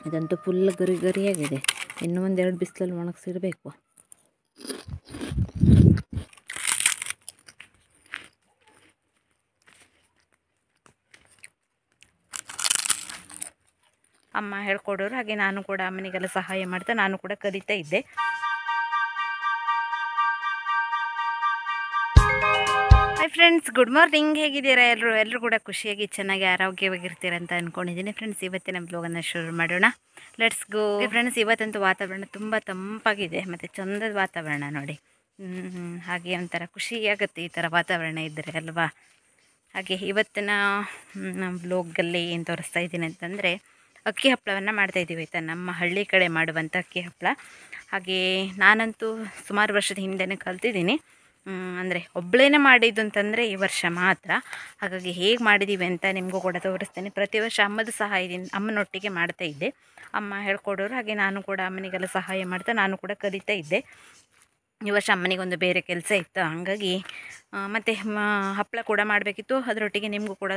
ಇದಂತೂ ಫುಲ್ ಗರಿ ಗರಿಯಾಗಿದೆ. ಇನ್ನೂ ಒಂದೆರಡು ಬಿಸಿಲಲ್ಲಿ ಒಣಗಿಸಿರಬೇಕು. ಅಮ್ಮ ಹೇಳ್ಕೊಡೋರು, ಹಾಗೆ ನಾನು ಕೂಡ ಅಮ್ಮನಿಗೆಲ್ಲ ಸಹಾಯ ಮಾಡ್ತಾ ನಾನು ಕೂಡ ಕಲಿತಾ ಇದ್ದೆ. Hi friends, good morning. ಹೇಗಿದ್ದೀರಾ ಎಲ್ಲರೂ ಕೂಡ ಖುಷಿಯಾಗಿ ಚೆನ್ನಾಗಿ ಆರೋಗ್ಯವಾಗಿರ್ತೀರ ಅಂತ ಅಂದ್ಕೊಂಡಿದ್ದೀನಿ. ಫ್ರೆಂಡ್ಸ್, ಇವತ್ತಿನ ಬ್ಲಾಗನ್ನು ಶುರು ಮಾಡೋಣ. Let's go. ಫ್ರೆಂಡ್ಸ್, ಇವತ್ತಂತೂ ವಾತಾವರಣ ತುಂಬ ತಂಪಾಗಿದೆ ಮತ್ತು ಚಂದದ ವಾತಾವರಣ ನೋಡಿ. ಹಾಗೆ ಒಂಥರ ಖುಷಿಯಾಗುತ್ತೆ ಈ ಥರ ವಾತಾವರಣ ಇದ್ದರೆ ಅಲ್ವಾ. ಹಾಗೆ ಇವತ್ತಿನ ಬ್ಲಾಗಲ್ಲಿ ಏನು ತೋರಿಸ್ತಾ ಇದ್ದೀನಿ ಅಂತಂದರೆ, ಅಕ್ಕಿ ಹಪ್ಪಳವನ್ನು ಮಾಡ್ತಾಯಿದ್ದೀವಿ ಆಯಿತಾ. ನಮ್ಮ ಹಳ್ಳಿ ಕಡೆ ಮಾಡುವಂಥ ಅಕ್ಕಿ ಹಪ್ಪಳ. ಹಾಗೆ ನಾನಂತೂ ಸುಮಾರು ವರ್ಷದ ಹಿಂದೆನೇ ಕಲ್ತಿದ್ದೀನಿ. ಅಂದರೆ ಒಬ್ಬಳೇನೆ ಮಾಡಿದ್ದು ಅಂತಂದರೆ ಈ ವರ್ಷ ಮಾತ್ರ. ಹಾಗಾಗಿ ಹೇಗೆ ಮಾಡಿದ್ದೀವಿ ಅಂತ ನಿಮಗೂ ಕೂಡ ತೋರಿಸ್ತೇನೆ. ಪ್ರತಿ ವರ್ಷ ಅಮ್ಮದ ಸಹಾಯದಿಂದ ಅಮ್ಮನೊಟ್ಟಿಗೆ ಮಾಡ್ತಾಯಿದ್ದೆ. ಅಮ್ಮ ಹೇಳ್ಕೊಡೋರು, ಹಾಗೆ ನಾನು ಕೂಡ ಅಮ್ಮನಿಗೆಲ್ಲ ಸಹಾಯ ಮಾಡ್ತಾ ನಾನು ಕೂಡ ಕಲಿತಾ ಇದ್ದೆ. ಈ ವರ್ಷ ಅಮ್ಮನಿಗೊಂದು ಬೇರೆ ಕೆಲಸ ಇತ್ತು, ಹಾಗಾಗಿ ಮತ್ತು ಹಪ್ಪಳ ಕೂಡ ಮಾಡಬೇಕಿತ್ತು. ಅದರೊಟ್ಟಿಗೆ ನಿಮಗೂ ಕೂಡ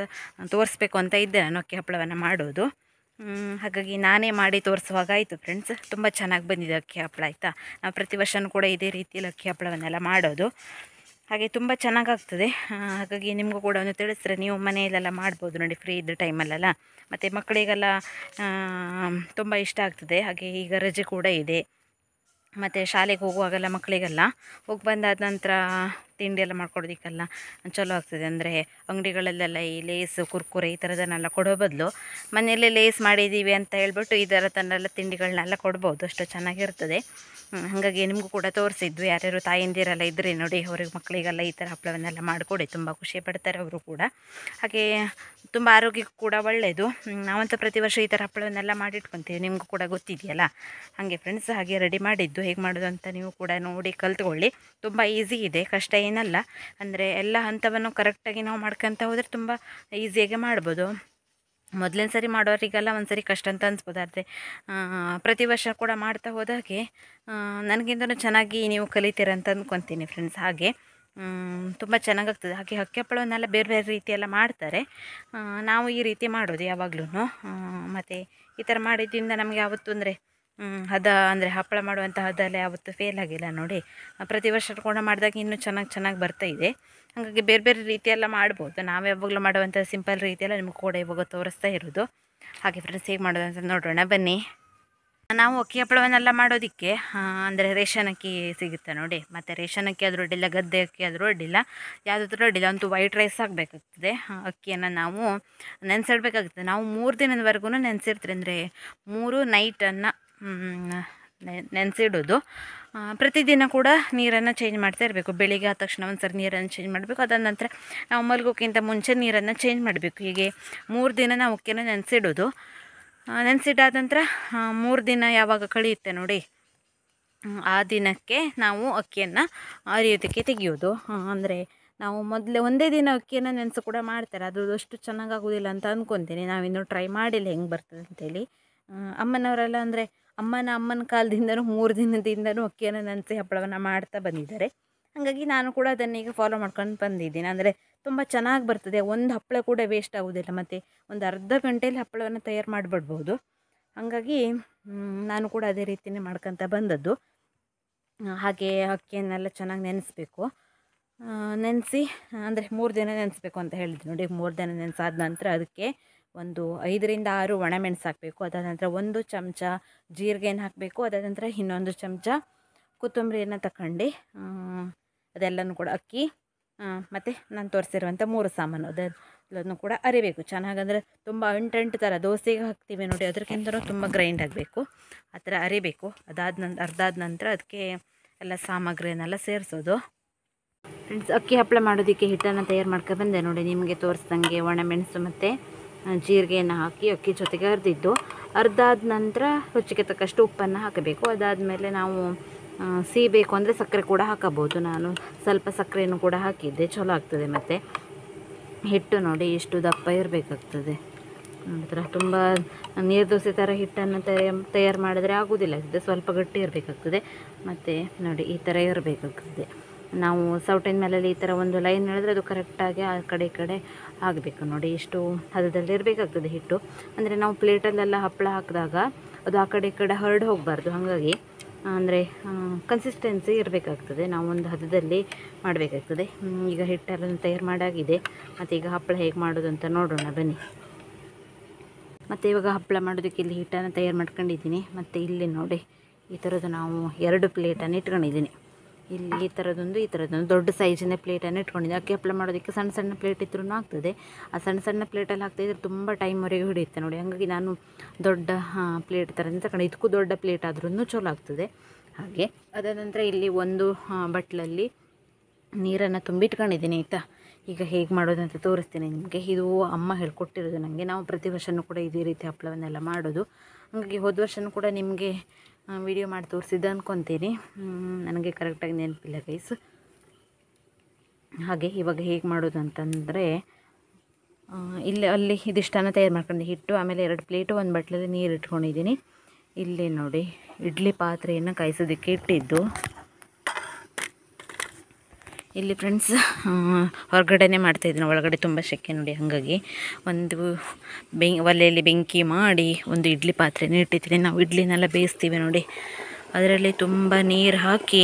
ತೋರಿಸ್ಬೇಕು ಅಂತ ಇದ್ದೆ ನಾನು ಅಕ್ಕಿ ಹಪ್ಪಳವನ್ನು ಮಾಡೋದು. ಹಾಗಾಗಿ ನಾನೇ ಮಾಡಿ ತೋರಿಸುವಾಗಾಯಿತು. ಫ್ರೆಂಡ್ಸ್, ತುಂಬ ಚೆನ್ನಾಗಿ ಬಂದಿದೆ ಅಕ್ಕಿ ಹಪ್ಪಳ ಆಯಿತಾ. ನಾವು ಪ್ರತಿ ವರ್ಷವೂ ಕೂಡ ಇದೇ ರೀತಿಯಲ್ಲಿ ಅಕ್ಕಿ ಹಪ್ಪಳವನ್ನೆಲ್ಲ ಮಾಡೋದು. ಹಾಗೆ ತುಂಬ ಚೆನ್ನಾಗಾಗ್ತದೆ. ಹಾಗಾಗಿ ನಿಮಗೂ ಕೂಡ ಒಂದು ತಿಳಿಸಿದ್ರೆ ನೀವು ಮನೆಯಲ್ಲೆಲ್ಲ ಮಾಡ್ಬೋದು ನೋಡಿ, ಫ್ರೀ ಇದ್ದ ಟೈಮಲ್ಲೆಲ್ಲ. ಮತ್ತು ಮಕ್ಕಳಿಗೆಲ್ಲ ತುಂಬ ಇಷ್ಟ ಆಗ್ತದೆ. ಹಾಗೆ ಈಗ ರಜೆ ಕೂಡ ಇದೆ, ಮತ್ತು ಶಾಲೆಗೆ ಹೋಗುವಾಗೆಲ್ಲ ಮಕ್ಕಳಿಗೆಲ್ಲ ಹೋಗಿ ಬಂದಾದ ನಂತರ ತಿಂಡಿ ಎಲ್ಲ ಮಾಡ್ಕೊಡೋದಕ್ಕೆಲ್ಲ ಚಲೋ ಆಗ್ತದೆ. ಅಂದರೆ ಅಂಗಡಿಗಳಲ್ಲೆಲ್ಲ ಈ ಲೇಸು ಕುರ್ಕುರೆ ಈ ಥರದನ್ನೆಲ್ಲ ಕೊಡೋ ಬದಲು ಮನೆಯಲ್ಲೇ ಲೇಸ್ ಮಾಡಿದ್ದೀವಿ ಅಂತ ಹೇಳ್ಬಿಟ್ಟು ಈ ಥರದನ್ನೆಲ್ಲ ತಿಂಡಿಗಳನ್ನೆಲ್ಲ ಕೊಡ್ಬೋದು, ಅಷ್ಟು ಚೆನ್ನಾಗಿರ್ತದೆ. ಹಾಗಾಗಿ ನಿಮಗೂ ಕೂಡ ತೋರಿಸಿದ್ವಿ. ಯಾರ್ಯಾರು ತಾಯಂದಿರೆಲ್ಲ ಇದ್ದರೆ ನೋಡಿ, ಅವ್ರಿಗೆ ಮಕ್ಕಳಿಗೆಲ್ಲ ಈ ಥರ ಹಪ್ಪಳವನ್ನೆಲ್ಲ ಮಾಡಿಕೊಡಿ, ತುಂಬ ಖುಷಿ ಪಡ್ತಾರೆ ಅವರು ಕೂಡ. ಹಾಗೆ ತುಂಬ ಆರೋಗ್ಯಕ್ಕೂ ಕೂಡ ಒಳ್ಳೆಯದು. ನಾವಂತೂ ಪ್ರತಿ ವರ್ಷ ಈ ಥರ ಹಪ್ಪಳವನ್ನೆಲ್ಲ ಮಾಡಿಟ್ಕೊತೀವಿ, ನಿಮಗೂ ಕೂಡ ಗೊತ್ತಿದೆಯಲ್ಲ. ಹಾಗೆ ಫ್ರೆಂಡ್ಸ್, ಹಾಗೆ ರೆಡಿ ಮಾಡಿದ್ದು ಹೇಗೆ ಮಾಡೋದು ಅಂತ ನೀವು ಕೂಡ ನೋಡಿ ಕಲ್ತ್ಕೊಳ್ಳಿ. ತುಂಬ ಈಸಿ ಇದೆ, ಕಷ್ಟ ಏನಲ್ಲ. ಅಂದರೆ ಎಲ್ಲ ಹಂತವನ್ನು ಕರೆಕ್ಟಾಗಿ ನಾವು ಮಾಡ್ಕೊತ ಹೋದರೆ ತುಂಬ ಈಸಿಯಾಗಿ ಮಾಡ್ಬೋದು. ಮೊದಲನೇ ಸರಿ ಮಾಡೋರಿಗೆಲ್ಲ ಒಂದು ಸರಿ ಕಷ್ಟ ಅಂತ ಅನಿಸ್ಬೋದು, ಆದರೆ ಪ್ರತಿ ವರ್ಷ ಕೂಡ ಮಾಡ್ತಾ ಹೋದಾಗೆ ನನಗಿಂತಲೂ ಚೆನ್ನಾಗಿ ನೀವು ಕಲಿತೀರ ಅಂತ ಅಂದ್ಕೊತೀನಿ ಫ್ರೆಂಡ್ಸ್. ಹಾಗೆ ತುಂಬ ಚೆನ್ನಾಗಾಗ್ತದೆ. ಹಾಗೆ ಅಕ್ಕಿ ಹಪ್ಪಳವನ್ನೆಲ್ಲ ಬೇರೆ ಬೇರೆ ರೀತಿಯೆಲ್ಲ ಮಾಡ್ತಾರೆ, ನಾವು ಈ ರೀತಿ ಮಾಡೋದು ಯಾವಾಗಲೂ. ಮತ್ತು ಈ ಥರ ಮಾಡಿದ್ದರಿಂದ ನಮಗೆ ಯಾವತ್ತೂ ಹದ ಅಂದರೆ ಹಪ್ಪಳ ಮಾಡುವಂಥ ಹದೆಲ್ಲ ಯಾವತ್ತೂ ಫೇಲ್ ಆಗಿಲ್ಲ ನೋಡಿ. ಪ್ರತಿ ವರ್ಷ ಕೂಡ ಮಾಡಿದಾಗ ಇನ್ನೂ ಚೆನ್ನಾಗಿ ಬರ್ತಾಯಿದೆ. ಹಾಗಾಗಿ ಬೇರೆ ಬೇರೆ ರೀತಿಯೆಲ್ಲ ಮಾಡ್ಬೋದು. ನಾವು ಯಾವಾಗಲೂ ಮಾಡುವಂಥ ಸಿಂಪಲ್ ರೀತಿಯೆಲ್ಲ ನಿಮ್ಗೆ ಕೂಡ ಇವಾಗ ತೋರಿಸ್ತಾ ಇರೋದು. ಹಾಗೆ ಫ್ರೆಂಡ್ಸ್, ಹೇಗೆ ಮಾಡೋದು ಅಂತ ನೋಡೋಣ ಬನ್ನಿ. ನಾವು ಅಕ್ಕಿ ಹಪ್ಪಳವನ್ನೆಲ್ಲ ಮಾಡೋದಕ್ಕೆ ಅಂದರೆ ರೇಷನ್ ಅಕ್ಕಿ ಸಿಗುತ್ತೆ ನೋಡಿ. ಮತ್ತು ರೇಷನ್ ಅಕ್ಕಿ ಆದರೂ ಅಡ್ಡಿಲ್ಲ, ಗದ್ದೆ ಅಕ್ಕಿ ಆದರೂ ಅಡ್ಡಿಲ್ಲ, ಯಾವುದಾದ್ರೂ ಅಡ್ಡಿಲ್ಲ, ಅಂತೂ ವೈಟ್ ರೈಸ್ ಆಗಬೇಕಾಗ್ತದೆ. ಅಕ್ಕಿಯನ್ನು ನಾವು ನೆನೆಸಿಡ್ಬೇಕಾಗ್ತದೆ. ನಾವು 3 ದಿನದವರೆಗೂ ನೆನೆಸಿರ್ತೀವಿ, ಅಂದರೆ 3 ನೈಟನ್ನು ನೆನೆಸಿಡೋದು. ಪ್ರತಿದಿನ ಕೂಡ ನೀರನ್ನು ಚೇಂಜ್ ಮಾಡ್ತಾ ಇರಬೇಕು. ಬೆಳಿಗ್ಗೆ ಆದ ತಕ್ಷಣ ಒಂದು ಸರಿ ನೀರನ್ನು ಚೇಂಜ್ ಮಾಡಬೇಕು. ಅದಾದ ನಂತರ ನಾವು ಮಲಗೋಕ್ಕಿಂತ ಮುಂಚೆ ನೀರನ್ನು ಚೇಂಜ್ ಮಾಡಬೇಕು. ಹೀಗೆ 3 ದಿನ ನಾವು ಅಕ್ಕಿಯನ್ನು ನೆನೆಸಿಡೋದು. ನೆನೆಸಿಡಾದ ನಂತರ 3 ದಿನ ಯಾವಾಗ ಕಳೆಯುತ್ತೆ ನೋಡಿ, ಆ ದಿನಕ್ಕೆ ನಾವು ಅಕ್ಕಿಯನ್ನು ಅರಿಯೋದಕ್ಕೆ ತೆಗೆಯೋದು. ಅಂದರೆ ನಾವು ಮೊದಲೇ ಒಂದೇ ದಿನ ಅಕ್ಕಿಯನ್ನು ನೆನೆಸು ಕೂಡ ಮಾಡ್ತಾರೆ, ಅದು ಅಷ್ಟು ಚೆನ್ನಾಗಾಗೋದಿಲ್ಲ ಅಂತ ಅಂದ್ಕೊತೀನಿ. ನಾವಿನ್ನೂ ಟ್ರೈ ಮಾಡಿಲ್ಲ ಹೆಂಗೆ ಬರ್ತದೆ ಅಂತೇಳಿ. ಅಮ್ಮನವರೆಲ್ಲ ಅಂದರೆ ಅಮ್ಮನ ಕಾಲದಿಂದನೂ 3 ದಿನದಿಂದನೂ ಅಕ್ಕಿಯನ್ನು ನೆನೆಸಿ ಹಪ್ಪಳವನ್ನು ಮಾಡ್ತಾ ಬಂದಿದ್ದಾರೆ. ಹಾಗಾಗಿ ನಾನು ಕೂಡ ಅದನ್ನೀಗ ಫಾಲೋ ಮಾಡ್ಕೊಂಡು ಬಂದಿದ್ದೀನಿ. ಅಂದರೆ ತುಂಬ ಚೆನ್ನಾಗಿ ಬರ್ತದೆ, ಒಂದು ಹಪ್ಪಳ ಕೂಡ ವೇಸ್ಟ್ ಆಗೋದಿಲ್ಲ, ಮತ್ತು ಒಂದು ಅರ್ಧ ಗಂಟೆಯಲ್ಲಿ ಹಪ್ಪಳವನ್ನು ತಯಾರು ಮಾಡಿಬಿಡ್ಬೋದು. ಹಾಗಾಗಿ ನಾನು ಕೂಡ ಅದೇ ರೀತಿಯೇ ಮಾಡ್ಕೊತ ಬಂದದ್ದು. ಹಾಗೆ ಅಕ್ಕಿಯನ್ನೆಲ್ಲ ಚೆನ್ನಾಗಿ ನೆನೆಸ್ಬೇಕು. ನೆನೆಸಿ ಅಂದರೆ 3 ದಿನ ನೆನೆಸ್ಬೇಕು ಅಂತ ಹೇಳಿದ್ವಿ ನೋಡಿ. 3 ದಿನ ನೆನೆಸಾದ ನಂತರ ಅದಕ್ಕೆ ಒಂದು 5 ರಿಂದ 6 ಒಣಮೆಣಸು ಹಾಕಬೇಕು. ಅದಾದ ನಂತರ 1 ಚಮಚ ಜೀರಿಗೆಯನ್ನು ಹಾಕಬೇಕು. ಅದಾದ ನಂತರ ಇನ್ನೊಂದು ಚಮಚ ಕೊತ್ತಂಬರಿಯನ್ನು ತಗೊಂಡು ಅದೆಲ್ಲನೂ ಕೂಡ ಅಕ್ಕಿ ಮತ್ತು ನಾನು ತೋರಿಸಿರುವಂಥ 3 ಸಾಮಾನು ಅದೆಲ್ಲನೂ ಕೂಡ ಅರಿಬೇಕು ಚೆನ್ನಾಗಿ. ಅಂದರೆ ತುಂಬ ಅಂಟು ಥರ ದೋಸೆಗೆ ಹಾಕ್ತೀವಿ ನೋಡಿ, ಅದಕ್ಕಿಂತಲೂ ತುಂಬ ಗ್ರೈಂಡ್ ಆಗಬೇಕು, ಆ ಥರ ಅರಿಬೇಕು. ಅರ್ಧಾದ ನಂತರ ಅದಕ್ಕೆ ಎಲ್ಲ ಸಾಮಗ್ರಿಯನ್ನೆಲ್ಲ ಸೇರಿಸೋದು. ಫ್ರೆಂಡ್ಸ್, ಅಕ್ಕಿ ಹಪ್ಪಳ ಮಾಡೋದಕ್ಕೆ ಹಿಟ್ಟನ್ನು ತಯಾರು ಮಾಡ್ಕೊಬಂದೆ ನೋಡಿ. ನಿಮಗೆ ತೋರಿಸ್ದಂಗೆ ಒಣಮೆಣಸು ಮತ್ತು ಜೀರಿಗೆಯನ್ನು ಹಾಕಿ ಅಕ್ಕಿ ಜೊತೆಗೆ ಅರ್ದಿದ್ದು. ಅರ್ಧಾದ ನಂತರ ರುಚಿಗೆ ತಕ್ಕಷ್ಟು ಉಪ್ಪನ್ನು ಹಾಕಬೇಕು. ಅದಾದಮೇಲೆ ನಾವು ಸಿಹಿ ಬೇಕು ಅಂದರೆ ಸಕ್ಕರೆ ಕೂಡ ಹಾಕಬಹುದು. ನಾನು ಸ್ವಲ್ಪ ಸಕ್ಕರೆಯನ್ನು ಕೂಡ ಹಾಕಿದ್ದೆ, ಚಲೋ ಆಗ್ತದೆ. ಮತ್ತು ಹಿಟ್ಟು ನೋಡಿ ಎಷ್ಟು ದಪ್ಪ ಇರಬೇಕಾಗ್ತದೆ. ನಂತರ ತುಂಬ ನೀರು ದೋಸೆ ಥರ ಹಿಟ್ಟನ್ನು ತಯಾರು ಮಾಡಿದ್ರೆ ಆಗೋದಿಲ್ಲ, ಇದು ಸ್ವಲ್ಪ ಗಟ್ಟಿ ಇರಬೇಕಾಗ್ತದೆ. ಮತ್ತು ನೋಡಿ ಈ ಥರ ಇರಬೇಕಾಗ್ತದೆ. ನಾವು ಸೌಟಿನ ಮೇಲೆ ಈ ಥರ ಒಂದು ಲೈನ್ ಹೇಳಿದ್ರೆ ಅದು ಕರೆಕ್ಟಾಗಿ ಆ ಕಡೆ ಈ ಕಡೆ ಆಗಬೇಕು ನೋಡಿ. ಇಷ್ಟು ಹದದಲ್ಲಿ ಇರಬೇಕಾಗ್ತದೆ ಹಿಟ್ಟು. ಅಂದರೆ ನಾವು ಪ್ಲೇಟಲ್ಲೆಲ್ಲ ಹಪ್ಪಳ ಹಾಕಿದಾಗ ಅದು ಆ ಕಡೆ ಈ ಕಡೆ ಹರಡು ಹೋಗಬಾರ್ದು. ಹಾಗಾಗಿ ಅಂದರೆ ಕನ್ಸಿಸ್ಟೆನ್ಸಿ ಇರಬೇಕಾಗ್ತದೆ. ನಾವು ಒಂದು ಹದದಲ್ಲಿ ಮಾಡಬೇಕಾಗ್ತದೆ. ಈಗ ಹಿಟ್ಟೆಲ್ಲ ತಯಾರು ಮಾಡಾಗಿದೆ. ಮತ್ತು ಈಗ ಹಪ್ಪಳ ಹೇಗೆ ಮಾಡೋದು ಅಂತ ನೋಡೋಣ ಬನ್ನಿ. ಮತ್ತು ಇವಾಗ ಹಪ್ಪಳ ಮಾಡೋದಕ್ಕೆ ಇಲ್ಲಿ ಹಿಟ್ಟನ್ನು ತಯಾರು ಮಾಡ್ಕೊಂಡಿದ್ದೀನಿ. ಮತ್ತು ಇಲ್ಲಿ ನೋಡಿ ಈ ಥರದ್ದು ನಾವು 2 ಪ್ಲೇಟನ್ನು ಇಟ್ಕೊಂಡಿದ್ದೀನಿ. ಇಲ್ಲಿ ಈ ಥರದ್ದೊಂದು ದೊಡ್ಡ ಸೈಜಿನ ಪ್ಲೇಟನ್ನು ಇಟ್ಕೊಂಡಿದ್ದೀನಿ. ಅಕ್ಕಿ ಹಪ್ಪಳ ಮಾಡೋದಕ್ಕೆ ಸಣ್ಣ ಸಣ್ಣ ಪ್ಲೇಟ್ ಇದ್ರೂ ಆಗ್ತದೆ. ಆ ಸಣ್ಣ ಸಣ್ಣ ಪ್ಲೇಟಲ್ಲಿ ಹಾಕ್ತಾಯಿದ್ರೆ ತುಂಬ ಟೈಮ್ವರೆಗೆ ಹಿಡಿಯುತ್ತೆ ನೋಡಿ. ಹಾಗಾಗಿ ನಾನು ದೊಡ್ಡ ಪ್ಲೇಟ್ ಥರ ತಗೊಂಡು, ಇದಕ್ಕೂ ದೊಡ್ಡ ಪ್ಲೇಟ್ ಆದ್ರೂ ಚಲೋ ಆಗ್ತದೆ. ಹಾಗೆ ಅದಾದ ನಂತರ ಇಲ್ಲಿ ಒಂದು ಬಟ್ಲಲ್ಲಿ ನೀರನ್ನು ತುಂಬಿಟ್ಕೊಂಡಿದ್ದೀನಿ ಆಯಿತಾ. ಈಗ ಹೇಗೆ ಮಾಡೋದಂತ ತೋರಿಸ್ತೀನಿ ನಿಮಗೆ. ಇದು ಅಮ್ಮ ಹೇಳ್ಕೊಟ್ಟಿರೋದು ನನಗೆ. ನಾವು ಪ್ರತಿ ವರ್ಷವೂ ಕೂಡ ಇದೇ ರೀತಿ ಹಪ್ಪಳವನ್ನೆಲ್ಲ ಮಾಡೋದು. ಹಾಗಾಗಿ ಹೋದ ವರ್ಷವೂ ಕೂಡ ನಿಮಗೆ ವಿಡಿಯೋ ಮಾಡಿ ತೋರಿಸಿದ್ದೆ ಅಂದ್ಕೊತೀನಿ. ನನಗೆ ಕರೆಕ್ಟಾಗಿ ನೆನಪಿಲ್ಲ ಗೈಸ್. ಹಾಗೆ ಇವಾಗ ಹೇಗೆ ಮಾಡೋದು ಅಂತಂದರೆ, ಅಲ್ಲಿ ಇದಿಷ್ಟನ್ನು ತಯಾರು ಮಾಡ್ಕೊಂಡು ಹಿಟ್ಟು, ಆಮೇಲೆ 2 ಪ್ಲೇಟು, 1 ಬಟ್ಲಲ್ಲಿ ನೀರು ಇಟ್ಕೊಂಡಿದ್ದೀನಿ. ಇಲ್ಲಿ ನೋಡಿ ಇಡ್ಲಿ ಪಾತ್ರೆಯನ್ನು ಕಾಯಿಸೋದಕ್ಕೆ ಇಟ್ಟಿದ್ದು. ಇಲ್ಲಿ ಫ್ರೆಂಡ್ಸ್ ಹೊರಗಡೆನೇ ಮಾಡ್ತಾಯಿದ್ದೀನಿ, ಒಳಗಡೆ ತುಂಬ ಸೆಕೆ ನೋಡಿ. ಹಾಗಾಗಿ ಒಂದು ಒಲೆಯಲ್ಲಿ ಬೆಂಕಿ ಮಾಡಿ ಒಂದು ಇಡ್ಲಿ ಪಾತ್ರೆನ ಇಟ್ಟಿದ್ದೀನಿ. ನಾವು ಇಡ್ಲಿನೆಲ್ಲ ಬೇಯಿಸ್ತೀವಿ ನೋಡಿ, ಅದರಲ್ಲಿ ತುಂಬ ನೀರು ಹಾಕಿ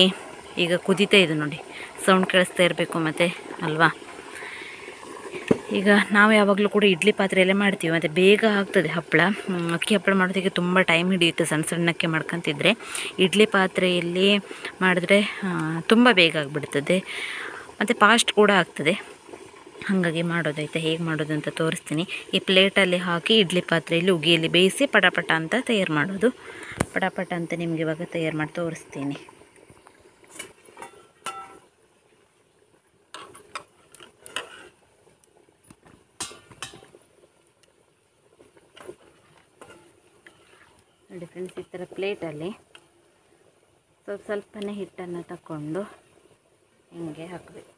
ಈಗ ಕುದೀತಾ ಇದೆ ನೋಡಿ. ಸೌಂಡ್ ಕೇಳಿಸ್ತಾ ಇರಬೇಕು ಮತ್ತು ಅಲ್ವಾ. ಈಗ ನಾವು ಯಾವಾಗಲೂ ಕೂಡ ಇಡ್ಲಿ ಪಾತ್ರೆಯಲ್ಲೇ ಮಾಡ್ತೀವಿ, ಮತ್ತು ಬೇಗ ಆಗ್ತದೆ ಹಪ್ಪಳ. ಅಕ್ಕಿ ಹಪ್ಪಳ ಮಾಡೋದಕ್ಕೆ ತುಂಬ ಟೈಮ್ ಹಿಡಿಯುತ್ತೆ ಸಣ್ಣ ಸಣ್ಣಕ್ಕೆ ಮಾಡ್ಕೊತಿದ್ರೆ. ಇಡ್ಲಿ ಪಾತ್ರೆಯಲ್ಲಿ ಮಾಡಿದ್ರೆ ತುಂಬ ಬೇಗ ಆಗಿಬಿಡ್ತದೆ, ಮತ್ತು ಫಾಸ್ಟ್ ಕೂಡ ಆಗ್ತದೆ. ಹಾಗಾಗಿ ಮಾಡೋದೈತೆ. ಹೇಗೆ ಮಾಡೋದು ಅಂತ ತೋರಿಸ್ತೀನಿ. ಈ ಪ್ಲೇಟಲ್ಲಿ ಹಾಕಿ ಇಡ್ಲಿ ಪಾತ್ರೆಯಲ್ಲಿ ಉಗಿಯಲ್ಲಿ ಬೇಯಿಸಿ ಪಟಾಪಟ ಅಂತ ತಯಾರು ಮಾಡೋದು. ಪಟಾಪಟ ಅಂತ ನಿಮಗೆ ಇವಾಗ ತಯಾರು ಮಾಡಿ ತೋರಿಸ್ತೀನಿ. ನೋಡಿ ಫ್ರೆಂಡ್ಸ್, ಈ ಥರ ಪ್ಲೇಟಲ್ಲಿ ಸ್ವಲ್ಪನೇ ಹಿಟ್ಟನ್ನು ತಗೊಂಡು ಹಿಂಗೆ ಹಾಕಬೇಕು.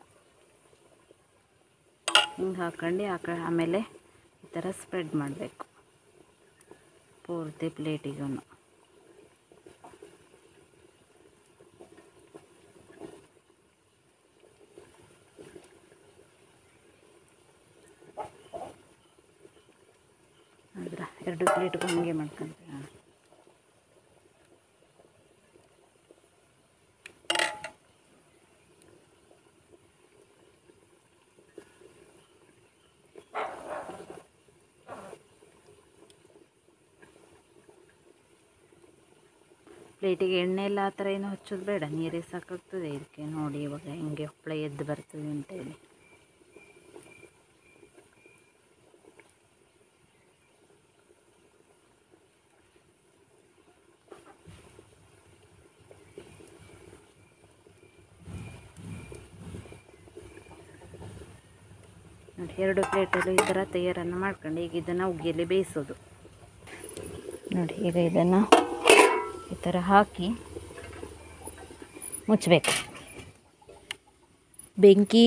ಹಿಂಗೆ ಹಾಕ್ಕೊಂಡು ಆಮೇಲೆ ಈ ಥರ ಸ್ಪ್ರೆಡ್ ಮಾಡಬೇಕು ಪೂರ್ತಿ ಪ್ಲೇಟಿಗೂ. ಅಂದ್ರೆ 2 ಪ್ಲೇಟ್ಗೂ ಹಾಗೆ ಮಾಡ್ಕೊಂತೀನಿ. ಪ್ಲೇಟಿಗೆ ಎಣ್ಣೆ ಎಲ್ಲ ಆ ಥರ ಏನು ಹಚ್ಚೋದು ಬೇಡ, ನೀರೇ ಸಾಕಾಗ್ತದೆ ಇದಕ್ಕೆ. ನೋಡಿ ಇವಾಗ ಹೆಂಗೆ ಹಪ್ಪಳ ಎದ್ದು ಬರ್ತದೆ ಅಂತೇಳಿ. ನೋಡಿ 2 ಪ್ಲೇಟಲ್ಲಿ ಈ ಥರ ತಯಾರನ್ನು ಮಾಡ್ಕೊಂಡು ಈಗ ಇದನ್ನು ಉಗಿಯಲ್ಲಿ ಬೇಯಿಸೋದು ನೋಡಿ. ಈಗ ಇದನ್ನು ಈ ಥರ ಹಾಕಿ ಮುಚ್ಚಬೇಕು. ಬೆಂಕಿ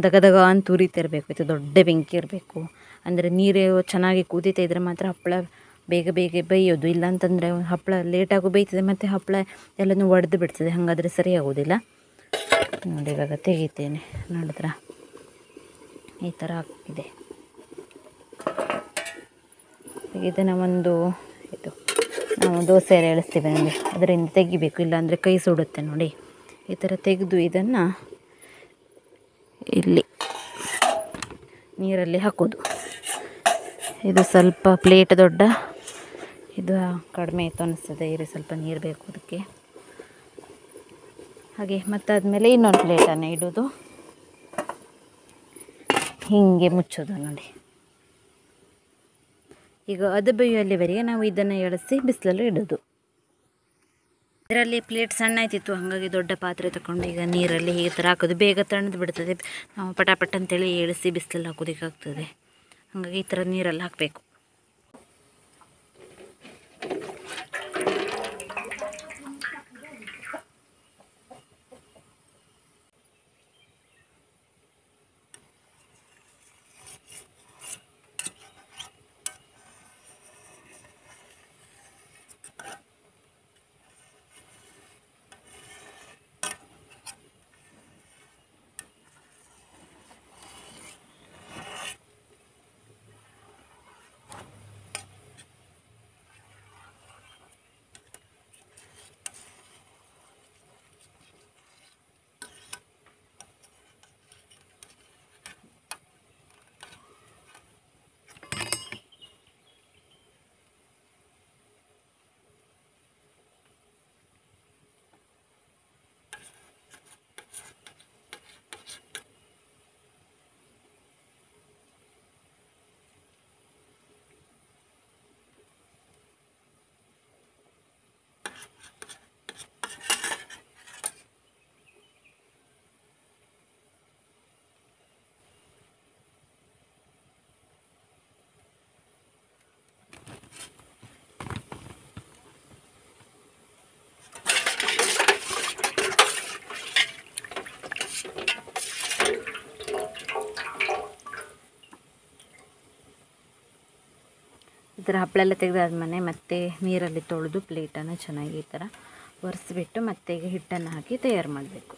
ದಗದಗ ಅಂತ ಉರಿತಿರಬೇಕು. ಇದು ದೊಡ್ಡ ಬೆಂಕಿ ಇರಬೇಕು. ಅಂದರೆ ನೀರು ಚೆನ್ನಾಗಿ ಕುದೀತಾ ಇದ್ದರೆ ಮಾತ್ರ ಹಪ್ಪಳ ಬೇಗ ಬೇಗ ಬೇಯೋದು. ಇಲ್ಲಾಂತಂದರೆ ಹಪ್ಪಳ ಲೇಟಾಗೂ ಬೇಯ್ತದೆ, ಮತ್ತು ಹಪ್ಪಳ ಎಲ್ಲನೂ ಒಡೆದು ಬಿಡ್ತದೆ. ಹಾಗಾದರೆ ಸರಿಯಾಗೋದಿಲ್ಲ. ನೋಡಿ ಇವಾಗ ತೆಗಿತೇನೆ, ನೋಡಿದ್ರ ಈ ಥರ ಆಗ್ತಿದೆ. ಇದನ್ನು ನಾವು ದೋಸೆ ಎಲ್ಲ ಎಳಿಸ್ತೀವಿ ನಮಗೆ, ಅದರಿಂದ ತೆಗಿಬೇಕು, ಇಲ್ಲಾಂದರೆ ಕೈ ಸುಡುತ್ತೆ ನೋಡಿ. ಈ ಥರ ತೆಗೆದು ಇದನ್ನು ಇಲ್ಲಿ ನೀರಲ್ಲಿ ಹಾಕೋದು. ಇದು ಸ್ವಲ್ಪ ಪ್ಲೇಟ್ ದೊಡ್ಡ, ಇದು ಕಡಿಮೆ ಇತ್ತು ಅನ್ನಿಸ್ತದೆ. ಇರಿ ಸ್ವಲ್ಪ ನೀರು ಬೇಕು ಅದಕ್ಕೆ. ಹಾಗೆ ಮತ್ತಾದಮೇಲೆ ಇನ್ನೊಂದು ಪ್ಲೇಟನ್ನು ಇಡೋದು, ಹೀಗೆ ಮುಚ್ಚೋದು ನೋಡಿ. ಈಗ ಅದು ಬೇಯುವಲ್ಲಿವರೆಗೆ ನಾವು ಇದನ್ನು ಎಳಿಸಿ ಬಿಸಿಲಲ್ಲಿ ಇಡೋದು. ಇದರಲ್ಲಿ ಪ್ಲೇಟ್ ಸಣ್ಣ ಆಯ್ತಿತ್ತು, ಹಾಗಾಗಿ ದೊಡ್ಡ ಪಾತ್ರೆ ತಗೊಂಡು ಈಗ ನೀರಲ್ಲಿ ಈ ಥರ ಹಾಕೋದು. ಬೇಗ ತಣ್ಣದು ಬಿಡ್ತದೆ. ನಾವು ಪಟಾಪಟ ಅಂತೇಳಿ ಎಳಿಸಿ ಬಿಸಿಲಲ್ಲಿ ಹಾಕೋದಕ್ಕಾಗ್ತದೆ. ಹಾಗಾಗಿ ಈ ಥರ ನೀರಲ್ಲಿ ಹಾಕಬೇಕು. ಈ ಥರ ಹಪ್ಪಳ ಎಲ್ಲ ತೆಗೆದಾದ್ಮೇಲೆ ಮತ್ತೆ ನೀರಲ್ಲಿ ತೊಳೆದು ಪ್ಲೇಟನ್ನು ಚೆನ್ನಾಗಿ ಈ ಥರ ಒರೆಸ್ಬಿಟ್ಟು ಮತ್ತೆ ಈಗ ಹಿಟ್ಟನ್ನು ಹಾಕಿ ತಯಾರು ಮಾಡಬೇಕು.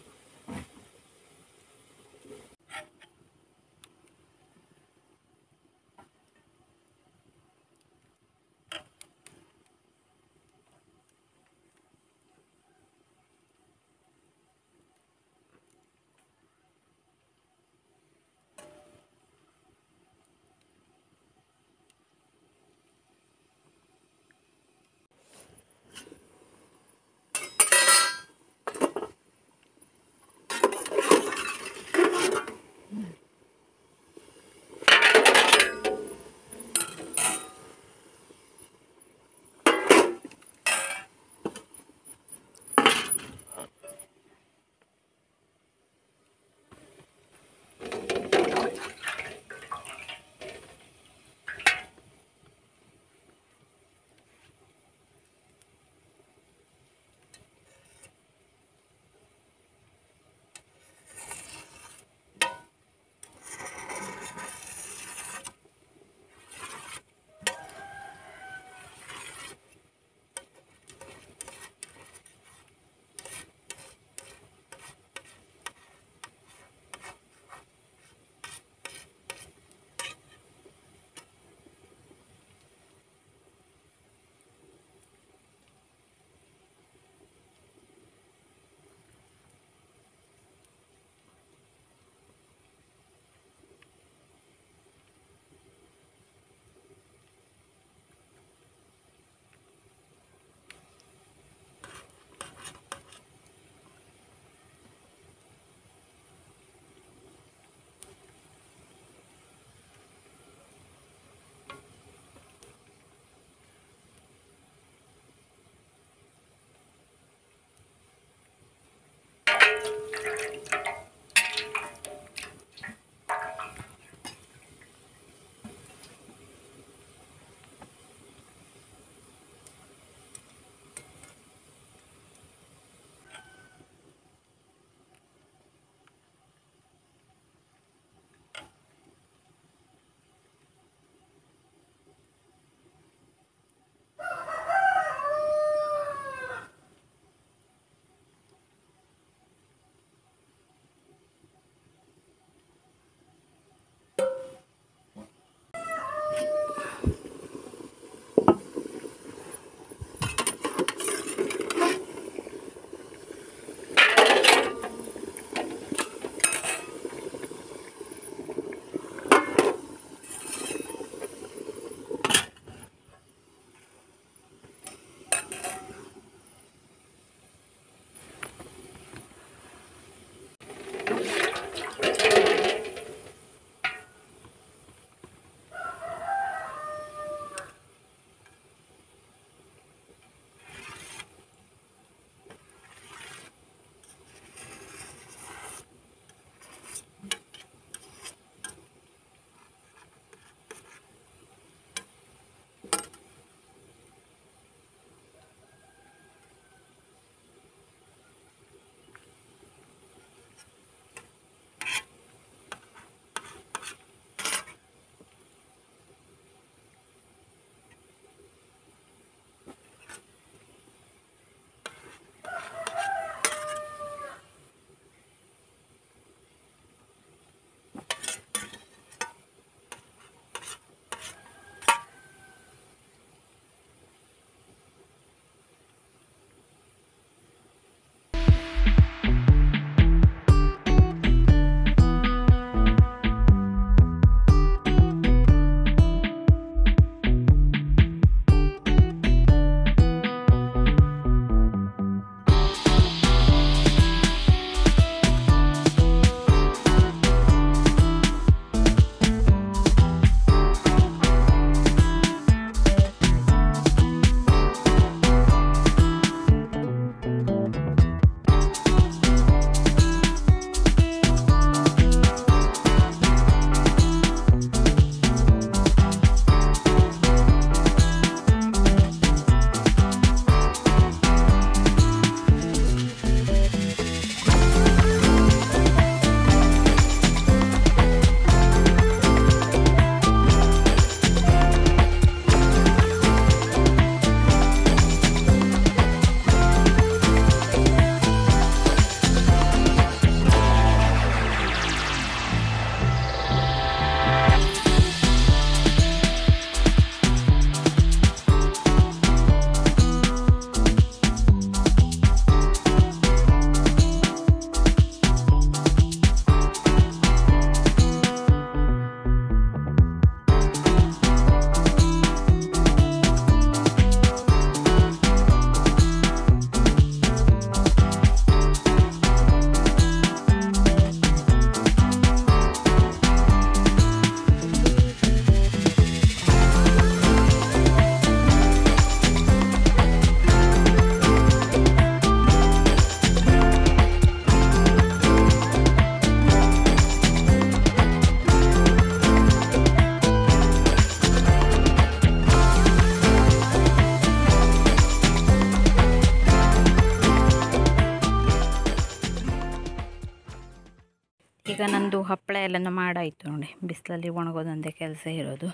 ಹಪ್ಪಳ ಎಲ್ಲನೂ ಮಾಡಾಯಿತು ನೋಡಿ. ಬಿಸಿಲಲ್ಲಿ ಒಣಗೋದೊಂದೇ ಕೆಲಸ ಇರೋದು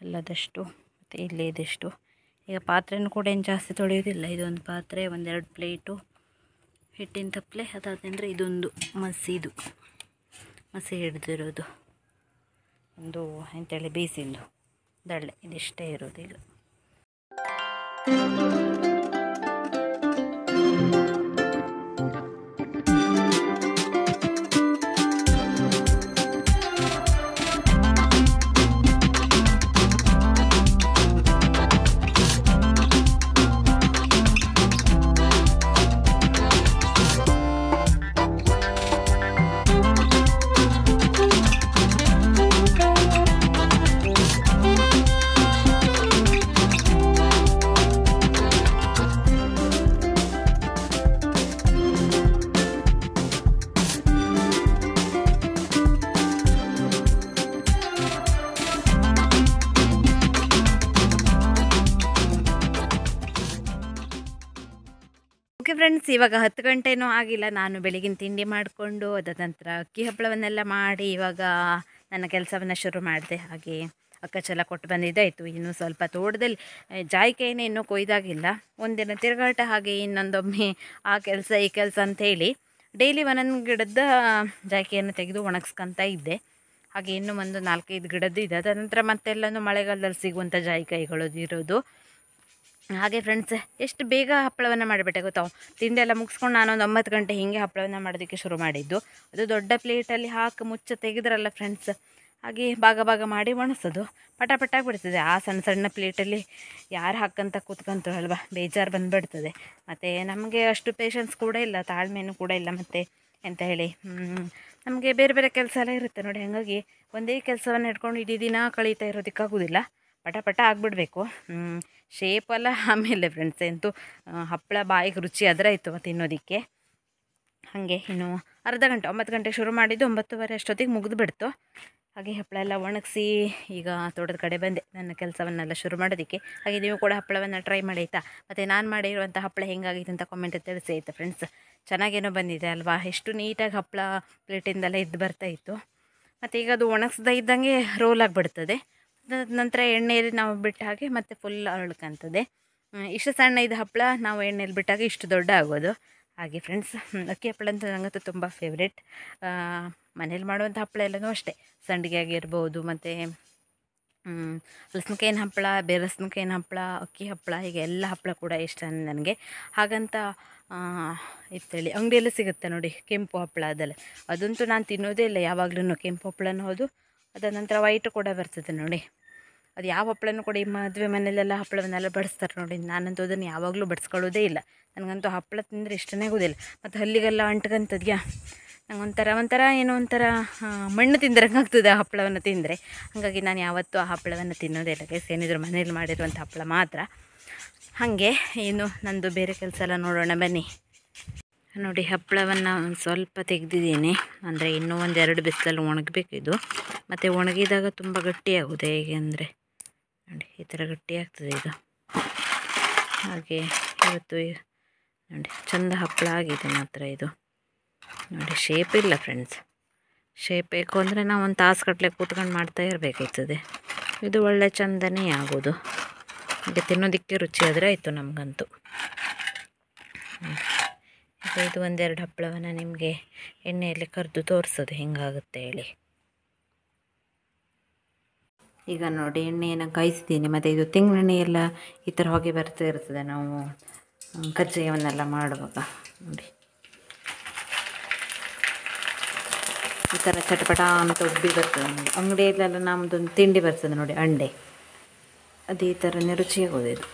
ಅಲ್ಲದಷ್ಟು. ಮತ್ತು ಇಲ್ಲೇ ಇದಿಷ್ಟು. ಈಗ ಪಾತ್ರೆನೂ ಕೂಡ ಏನು ಜಾಸ್ತಿ ತೊಳೆಯೋದಿಲ್ಲ. ಇದೊಂದು ಪಾತ್ರೆ, ಒಂದೆರಡು ಪ್ಲೇಟು ಹಿಟ್ಟಿನ ತಪ್ಪಲೆ, ಅದಾದಂದರೆ ಇದೊಂದು ಮಸಿ ಹಿಡ್ದಿರೋದು ಒಂದು ಎಂತೇಳಿ ಬೇಯಿಸಿದ್ದು ದಳ್ಳೆ, ಇದಿಷ್ಟೇ ಇರೋದು ಈಗ. ಓಕೆ ಫ್ರೆಂಡ್ಸ್, ಇವಾಗ 10 ಗಂಟೆನೂ ಆಗಿಲ್ಲ. ನಾನು ಬೆಳಗಿನ ತಿಂಡಿ ಮಾಡಿಕೊಂಡು ಅದಾದ ನಂತರ ಅಕ್ಕಿ ಹಪ್ಪಳವನ್ನೆಲ್ಲ ಮಾಡಿ ಇವಾಗ ನನ್ನ ಕೆಲಸವನ್ನು ಶುರು ಮಾಡಿದೆ. ಹಾಗೆ ಅಕ್ಕಚೆಲ್ಲ ಕೊಟ್ಟು ಬಂದಿದ್ದಾಯಿತು. ಇನ್ನು ಸ್ವಲ್ಪ ತೋಟದಲ್ಲಿ ಜಾಯಿಕಾಯಿನೇ ಇನ್ನೂ ಕೊಯ್ದಾಗಿಲ್ಲ. ಒಂದಿನ ತಿರುಗಾಟ, ಹಾಗೆ ಇನ್ನೊಂದೊಮ್ಮೆ ಆ ಕೆಲಸ ಈ ಕೆಲಸ ಅಂಥೇಳಿ ಡೈಲಿ ಒಂದೊಂದು ಗಿಡದ ಜಾಯಿಕಾಯಿಯನ್ನು ತೆಗೆದು ಒಣಗಿಸ್ಕೊತಾ ಇದ್ದೆ. ಹಾಗೆ ಇನ್ನೂ ಒಂದು 4-5 ಗಿಡದ್ದು ಇದೆ. ಅದ ನಂತರ ಮತ್ತೆಲ್ಲನೂ ಮಳೆಗಾಲದಲ್ಲಿ ಸಿಗುವಂಥ ಜಾಯಿಕಾಯಿಗಳು ಇರೋದು. ಹಾಗೆ ಫ್ರೆಂಡ್ಸ್, ಎಷ್ಟು ಬೇಗ ಹಪ್ಪಳವನ್ನು ಮಾಡಿಬಿಟ್ಟೆ ಗೊತ್ತಾ. ತಿಂಡಿ ಎಲ್ಲ ಮುಗಿಸ್ಕೊಂಡು ನಾನೊಂದು 9 ಗಂಟೆ ಹೀಗೆ ಹಪ್ಪಳವನ್ನು ಮಾಡೋದಕ್ಕೆ ಶುರು ಮಾಡಿದ್ದು. ಅದು ದೊಡ್ಡ ಪ್ಲೇಟಲ್ಲಿ ಹಾಕಿ ಮುಚ್ಚ ತೆಗೆದ್ರಲ್ಲ ಫ್ರೆಂಡ್ಸ್, ಹಾಗೆ ಭಾಗ ಮಾಡಿ ಒಣಸೋದು ಪಟ ಬಿಡ್ತದೆ. ಆ ಸಣ್ಣ ಪ್ಲೇಟಲ್ಲಿ ಯಾರು ಹಾಕಂತ ಕೂತ್ಕೊಂತಾರಲ್ವ, ಬೇಜಾರು ಬಂದುಬಿಡ್ತದೆ. ಮತ್ತು ನಮಗೆ ಅಷ್ಟು ಪೇಷನ್ಸ್ ಕೂಡ ಇಲ್ಲ, ತಾಳ್ಮೆಯೂ ಕೂಡ ಇಲ್ಲ. ಮತ್ತು ಎಂತ ಹೇಳಿ, ನಮಗೆ ಬೇರೆ ಬೇರೆ ಕೆಲಸ ಎಲ್ಲ ಇರುತ್ತೆ ನೋಡಿ. ಹಾಗಾಗಿ ಒಂದೇ ಕೆಲಸವನ್ನು ಇಟ್ಕೊಂಡು ಇಡೀ ದಿನ ಕಳೀತಾ ಇರೋದಕ್ಕಾಗೋದಿಲ್ಲ. ಪಟ ಆಗಿಬಿಡ್ಬೇಕು. ಶೇಪಲ್ಲ ಆಮೇಲೆ ಫ್ರೆಂಡ್ಸ್, ಅಂತೂ ಹಪ್ಪಳ ಬಾಯಿಗೆ ರುಚಿ ಆದರೆ ಆಯಿತು ತಿನ್ನೋದಕ್ಕೆ. ಹಾಗೆ ಇನ್ನು ಅರ್ಧ ಗಂಟೆ, 9 ಗಂಟೆಗೆ ಶುರು ಮಾಡಿದ್ದು 9:30 ಅಷ್ಟೊತ್ತಿಗೆ ಮುಗಿದು ಬಿಡ್ತು. ಹಾಗೆ ಹಪ್ಪಳ ಎಲ್ಲ ಒಣಗಿಸಿ ಈಗ ತೋಟದ ಕಡೆ ಬಂದೆ ನನ್ನ ಕೆಲಸವನ್ನೆಲ್ಲ ಶುರು ಮಾಡೋದಕ್ಕೆ. ಹಾಗೆ ನೀವು ಕೂಡ ಹಪ್ಪಳವನ್ನು ಟ್ರೈ ಮಾಡಿ ಆಯಿತಾ. ಮತ್ತು ನಾನು ಮಾಡಿರುವಂಥ ಹಪ್ಪಳ ಹೆಂಗಾಗಿತ್ತು ಅಂತ ಕಾಮೆಂಟ್ ತಿಳಿಸಿ ಆಯಿತಾ ಫ್ರೆಂಡ್ಸ್. ಚೆನ್ನಾಗೇನೋ ಬಂದಿದೆ ಅಲ್ವಾ, ಎಷ್ಟು ನೀಟಾಗಿ ಹಪ್ಪಳ ಪ್ಲೇಟಿಂದೆಲ್ಲ ಎದ್ದು ಬರ್ತಾಯಿತ್ತು. ಮತ್ತು ಈಗ ಅದು ಒಣಗಿಸ್ದ ಇದ್ದಂಗೆ ರೋಲ್ ಆಗಿಬಿಡ್ತದೆ. ನಂತರ ಎಣ್ಣೆಯಲ್ಲಿ ನಾವು ಬಿಟ್ಟ ಹಾಗೆ ಮತ್ತು ಫುಲ್ ಅರಳ್ಕೊಂತದೆ. ಇಷ್ಟು ಸಣ್ಣ ಇದು ಹಪ್ಪಳ ನಾವು ಎಣ್ಣೆಯಲ್ಲಿ ಬಿಟ್ಟಾಗ ಇಷ್ಟು ದೊಡ್ಡ ಆಗೋದು. ಹಾಗೆ ಫ್ರೆಂಡ್ಸ್, ಅಕ್ಕಿ ಹಪ್ಪಳ ಅಂತ ನನಗಂತೂ ತುಂಬ ಫೇವ್ರೆಟ್. ಮನೇಲಿ ಮಾಡುವಂಥ ಹಪ್ಪಳ ಎಲ್ಲನೂ ಅಷ್ಟೇ, ಸಂಡಿಗೆ ಆಗಿರ್ಬೋದು, ಮತ್ತು ಹಲಸಿನಕಾಯಿನ ಹಪ್ಪಳ, ಬೇರಸಿನಕಾಯಿನ ಹಪ್ಪಳ, ಅಕ್ಕಿ ಹಪ್ಪಳ, ಹೀಗೆ ಎಲ್ಲ ಹಪ್ಪಳ ಕೂಡ ಇಷ್ಟ ನನಗೆ. ಹಾಗಂತ ಇತ್ತೇಳಿ ಅಂಗಡಿಯಲ್ಲೇ ಸಿಗುತ್ತೆ ನೋಡಿ ಕೆಂಪು ಹಪ್ಪಳ, ಅದಂತೂ ನಾನು ತಿನ್ನೋದೇ ಇಲ್ಲ ಯಾವಾಗಲೂ. ಕೆಂಪು ಹಪ್ಪಳನೂ ಹೌದು, ಅದಾದ ನಂತರ ವೈಟು ಕೂಡ ಬರ್ತದೆ ನೋಡಿ. ಅದು ಯಾವ ಹಪ್ಪಳನೂ ಕೂಡ ಈ ಮದುವೆ ಮನೆಯಲ್ಲೆಲ್ಲ ಹಪ್ಪಳವನ್ನೆಲ್ಲ ಬಡಿಸ್ತಾರೆ ನೋಡಿ. ನಾನಂತೂ ಅದನ್ನು ಯಾವಾಗಲೂ ಬಡಿಸ್ಕೊಳ್ಳೋದೇ ಇಲ್ಲ. ನನಗಂತೂ ಹಪ್ಪಳ ತಿಂದರೆ ಇಷ್ಟನೇ ಆಗೋದಿಲ್ಲ. ಮತ್ತು ಹಲ್ಲಿಗೆಲ್ಲ ಅಂಟ್ಕೊಂತದ್ಯಾ, ನಂಗೆ ಏನೋ ಒಂಥರ ಮಣ್ಣು ತಿಂದ್ರಂಗಾಗ್ತದೆ ಆ ಹಪ್ಪಳವನ್ನು ತಿಂದರೆ. ಹಾಗಾಗಿ ನಾನು ಯಾವತ್ತೂ ಆ ಹಪ್ಪಳವನ್ನು ತಿನ್ನೋದೇ ಇಲ್ಲ. ಗೈಸ್, ಏನಿದ್ರು ಮನೇಲಿ ಮಾಡಿರುವಂಥ ಹಪ್ಪಳ ಮಾತ್ರ. ಹಾಗೆ ಇನ್ನು ನಂದು ಬೇರೆ ಕೆಲಸ ಎಲ್ಲ ನೋಡೋಣ ಬನ್ನಿ. ನೋಡಿ, ಹಪ್ಪಳವನ್ನು ಒಂದು ಸ್ವಲ್ಪ ತೆಗೆದಿದ್ದೀನಿ. ಅಂದರೆ ಇನ್ನೂ 1-2 ಬಿಸಿಲಲ್ಲಿ ಒಣಗಬೇಕಿದು. ಮತ್ತು ಒಣಗಿದಾಗ ತುಂಬ ಗಟ್ಟಿಯಾಗೋದು. ಹೇಗೆ ಅಂದರೆ ನೋಡಿ, ಈ ಥರ ಗಟ್ಟಿಯಾಗ್ತದೆ ಇದು. ಹಾಗೆ ಇವತ್ತು ನೋಡಿ ಚೆಂದ ಹಪ್ಪಳ ಆಗಿದೆ ಮಾತ್ರ ಇದು. ನೋಡಿ, ಶೇಪ್ ಇಲ್ಲ ಫ್ರೆಂಡ್ಸ್. ಶೇಪ್ ಬೇಕು ಅಂದರೆ ನಾವು ಒಂದು ತಾಸುಗಟ್ಟಲೆ ಕೂತ್ಕೊಂಡು ಮಾಡ್ತಾ ಇರಬೇಕಾಯ್ತದೆ. ಇದು ಒಳ್ಳೆ ಚೆಂದನೇ ಆಗೋದು. ಹಾಗೆ ತಿನ್ನೋದಕ್ಕೆ ರುಚಿ ಆದರೆ ಆಯಿತು ನಮಗಂತೂ. ಈಗ ಇದು 1-2 ಹಪ್ಪಳವನ್ನು ನಿಮಗೆ ಎಣ್ಣೆಯಲ್ಲಿ ಕರೆದು ತೋರಿಸೋದು ಹೆಂಗಾಗುತ್ತೆ ಹೇಳಿ. ಈಗ ನೋಡಿ, ಎಣ್ಣೆಯನ್ನು ಕಾಯಿಸ್ತೀನಿ. ಮತ್ತು ಇದು ತೆಂಗಿನೆಣ್ಣೆ ಎಲ್ಲ ಈ ಥರ ಹೊಗೆ ಬರ್ತಾ ಇರ್ತದೆ ನಾವು ಕಜ್ಜಾಯವನ್ನೆಲ್ಲ ಮಾಡುವಾಗ. ನೋಡಿ, ಈ ಥರ ಚಟಪಟ ಅಂತ ಉಬ್ಬಿ ಬರ್ತದೆ. ನೋಡಿ, ಅಂಗಡಿಯಲ್ಲೆಲ್ಲ ನಮ್ಮದೊಂದು ತಿಂಡಿ ಬರ್ತದೆ ನೋಡಿ, ಅಂಡೆ, ಅದೇ ಥರನೇ ರುಚಿ ಆಗೋದು ಇದು.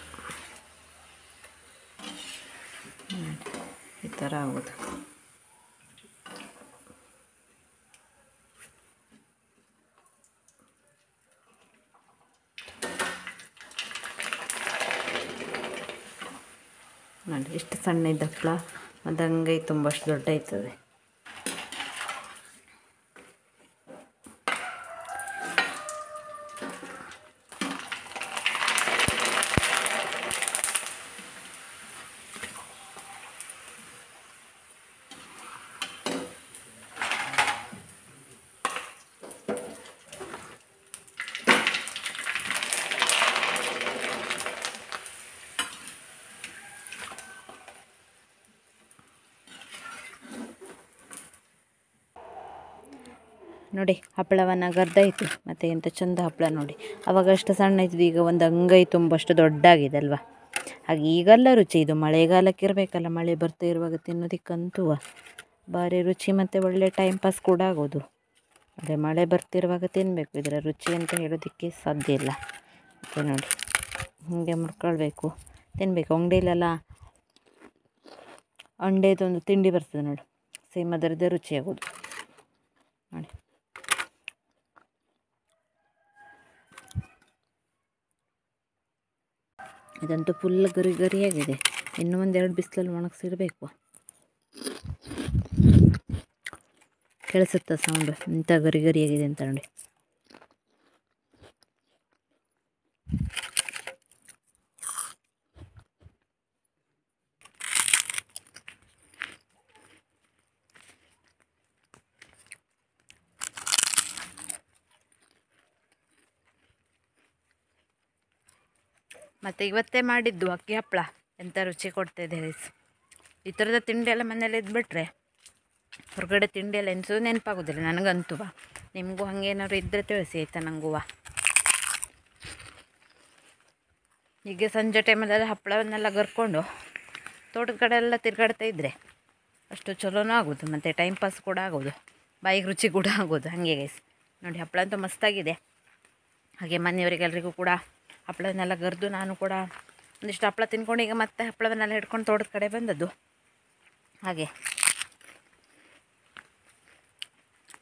ಈ ಥರ ಆಗೋದು. ನೋಡಿ, ಎಷ್ಟು ಸಣ್ಣ ಇದ್ದ ಹಪ್ಪಳ ಅದಂಗೆ ತುಂಬಷ್ಟು ದೊಡ್ಡ ಆಯ್ತದೆ. ನೋಡಿ ಹಪ್ಪಳವನ್ನು ಗರ್ದಾಯಿತು ಮತ್ತು ಎಂಥ ಚಂದ ಹಪ್ಪಳ ನೋಡಿ. ಅವಾಗ ಅಷ್ಟು ಸಣ್ಣ ಇದ್ದು ಈಗ ಒಂದು ಅಂಗೈ ತುಂಬಷ್ಟು ದೊಡ್ಡಾಗಿದೆ ಅಲ್ವಾ. ಹಾಗೆ ಈಗೆಲ್ಲ ರುಚಿ. ಇದು ಮಳೆಗಾಲಕ್ಕೆ ಇರಬೇಕಲ್ಲ, ಮಳೆ ಬರ್ತಾ ಇರುವಾಗ ತಿನ್ನೋದಕ್ಕಂತೂ ಭಾರಿ ರುಚಿ ಮತ್ತು ಒಳ್ಳೆ ಟೈಮ್ ಪಾಸ್ ಕೂಡ ಆಗೋದು. ಅದೇ ಮಳೆ ಬರ್ತಿರುವಾಗ ತಿನ್ನಬೇಕು, ಇದರ ರುಚಿ ಅಂತ ಹೇಳೋದಕ್ಕೆ ಸಾಧ್ಯ ಇಲ್ಲ. ಮತ್ತು ನೋಡಿ ಹೀಗೆ ಮುರ್ಕೊಳ್ಬೇಕು, ತಿನ್ನಬೇಕು. ಅಂಗಡಿಯಲ್ಲೆಲ್ಲ ಅಂಡೇದೊಂದು ತಿಂಡಿ ಬರ್ತದೆ ನೋಡಿ, ಸೇಮ್ ಅದರದ್ದೇ ರುಚಿ ಆಗೋದು ನೋಡಿ. ಇದಂತೂ ಫುಲ್ ಗರಿ ಗರಿಯಾಗಿದೆ. ಇನ್ನೂ ಒಂದೆರಡು ಬಿಸಿಲಲ್ಲಿ ಒಣಗಿಸಿರಬೇಕು. ಕೇಳಿಸುತ್ತಾ ಸೌಂಡು ಇಂಥ ಗರಿ ಗರಿಯಾಗಿದೆ ಅಂತ ನೋಡಿ. ಮತ್ತು ಇವತ್ತೇ ಮಾಡಿದ್ದು ಅಕ್ಕಿ ಹಪ್ಪಳ ಎಂಥ ರುಚಿ ಕೊಡ್ತಾಯಿದೆ ಗೈಸ್. ಈ ಥರದ ತಿಂಡಿ ಎಲ್ಲ ಮನೇಲಿ ಇದ್ಬಿಟ್ರೆ ಹೊರಗಡೆ ತಿಂಡಿ ಎಲ್ಲ ಎನಿಸೋ ನೆನಪಾಗೋದಿಲ್ಲ ನನಗಂತೂ. ನಿಮಗೂ ಹಾಗೇನಾದ್ರು ಇದ್ದರೆ ತಿಳಿಸಿ ಆಯಿತಾ ನನಗೂ. ಹೀಗೆ ಸಂಜೆ ಟೈಮಲ್ಲೆಲ್ಲ ಹಪ್ಪಳವನ್ನೆಲ್ಲ ಗರ್ಕೊಂಡು ತೋಟದ ಕಡೆ ಎಲ್ಲ ತಿರುಗಾಡ್ತಾ ಇದ್ದರೆ ಅಷ್ಟು ಚಲೋನೂ ಆಗೋದು, ಮತ್ತು ಟೈಮ್ ಪಾಸ್ ಕೂಡ ಆಗೋದು, ಬಾಯಿಗೆ ರುಚಿ ಕೂಡ ಆಗೋದು. ಹಾಗೆ ಗೈಸ್ ನೋಡಿ ಹಪ್ಪಳ ಅಂತೂ ಮಸ್ತಾಗಿದೆ. ಹಾಗೆ ಮನೆಯವರಿಗೆಲ್ರಿಗೂ ಕೂಡ ಹಪ್ಪಳವನ್ನೆಲ್ಲ ಗರ್ದು ನಾನು ಕೂಡ ಒಂದಿಷ್ಟು ಹಪ್ಪಳ ತಿನ್ಕೊಂಡು ಈಗ ಮತ್ತೆ ಹಪ್ಪಳವನ್ನೆಲ್ಲ ಹಿಡ್ಕೊಂಡು ತೋಟದ ಕಡೆ ಬಂದದ್ದು. ಹಾಗೆ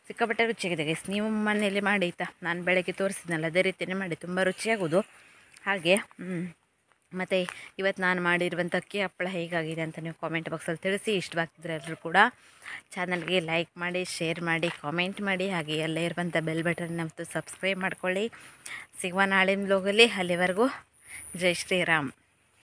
ಸಿಕ್ಕಾಪಟ್ಟೆ ರುಚಿಯಾಗಿದೆ ಗೈಸ್. ನೀವು ಮನೆಯಲ್ಲಿ ಮಾಡಿ ಆಯಿತಾ. ನಾನು ಬೆಳಗ್ಗೆ ತೋರಿಸಿದ್ನಲ್ಲ ಅದೇ ರೀತಿಯೇ ಮಾಡಿ, ತುಂಬ ರುಚಿಯಾಗೋದು. ಹಾಗೆ ಮತ್ತು ಇವತ್ತು ನಾನು ಮಾಡಿರುವಂಥ ಅಕ್ಕಿ ಹಪ್ಪಳ ಹೇಗಾಗಿದೆ ಅಂತ ನೀವು ಕಾಮೆಂಟ್ ಬಾಕ್ಸಲ್ಲಿ ತಿಳಿಸಿ. ಇಷ್ಟವಾಗ್ತಿದ್ರೆ ಎಲ್ಲರೂ ಕೂಡ ಚಾನಲ್ಗೆ ಲೈಕ್ ಮಾಡಿ, ಶೇರ್ ಮಾಡಿ, ಕಾಮೆಂಟ್ ಮಾಡಿ. ಹಾಗೆ ಎಲ್ಲ ಇರುವಂಥ ಬೆಲ್ ಬಟನ್ ಮತ್ತು ಸಬ್ಸ್ಕ್ರೈಬ್ ಮಾಡ್ಕೊಳ್ಳಿ. ಸಿಗುವ ನಾಳಿನ ವ್ಲಾಗಲ್ಲಿ. ಅಲ್ಲಿವರೆಗೂ ಜೈ ಶ್ರೀರಾಮ್.